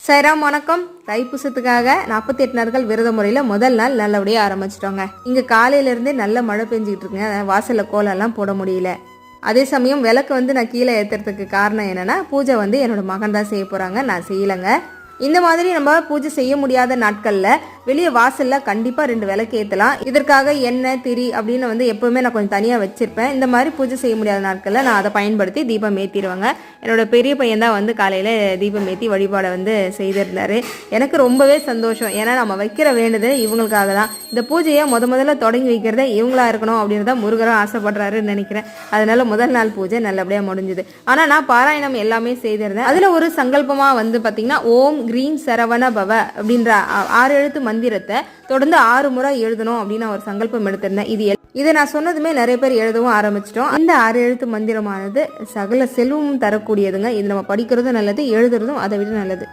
சைராம் வணக்கம். தைப்பூசத்துக்காக 48 நாட்கள் விரத முறையில் முதல் நாள் நல்லபடியாக ஆரம்பிச்சிட்டோங்க. இங்கே காலையிலேருந்தே நல்ல மழை பெஞ்சிக்கிட்டு இருக்குங்க. வாசலில் கோலம்லாம் போட முடியல. அதே சமயம் விளக்கு நான் கீழே ஏற்றுறதுக்கு காரணம் என்னென்னா, பூஜை என்னோட மகன் தான் செய்ய போகிறாங்க, நான் செய்யலைங்க. இந்த மாதிரி நம்ம பூஜை செய்ய முடியாத நாட்களில் வெளியே வாசலில் கண்டிப்பாக 2 விளக்கு ஏற்றலாம். இதற்காக எண்ணெய் திரி அப்படின்னு எப்போவுமே நான் கொஞ்சம் தனியாக வச்சுருப்பேன். இந்த மாதிரி பூஜை செய்ய முடியாத நாட்களில் நான் அதை பயன்படுத்தி தீபம் ஏற்றிடுவேங்க. என்னோட பெரிய பையன் தான் காலையில் தீபம் ஏற்றி வழிபாடை செய்திருந்தார். எனக்கு ரொம்பவே சந்தோஷம். ஏன்னா நம்ம வைக்கிற வேண்டுது இவங்களுக்காக தான். இந்த பூஜையை முதல்ல தொடங்கி வைக்கிறதே இவங்களா இருக்கணும் அப்படின்னு தான் முருகரும் ஆசைப்படுறாருன்னு நினைக்கிறேன். அதனால முதல் நாள் பூஜை நல்லபடியாக முடிஞ்சுது. ஆனால் நான் பாராயணம் எல்லாமே செய்திருந்தேன். அதில் ஒரு சங்கல்பமாக பார்த்தீங்கன்னா, ஓம் கிரீம் சரவண பவ அப்படின்ற 6 எழுத்து மந்திரத்தை தொடர்ந்து 6 முறை எழுதணும் அப்படின்னு ஒரு சங்கல்பம் எடுத்திருந்தேன். இதை நான் சொன்னதுமே நிறைய பேர் எழுதவும் ஆரம்பிச்சிட்டோம். இந்த 6 எழுத்து மந்திரமானது சகல செல்வமும் தரக்கூடியதுங்க. இது நம்ம படிக்கிறதும் நல்லது, எழுதுறதும் அதை விட நல்லது.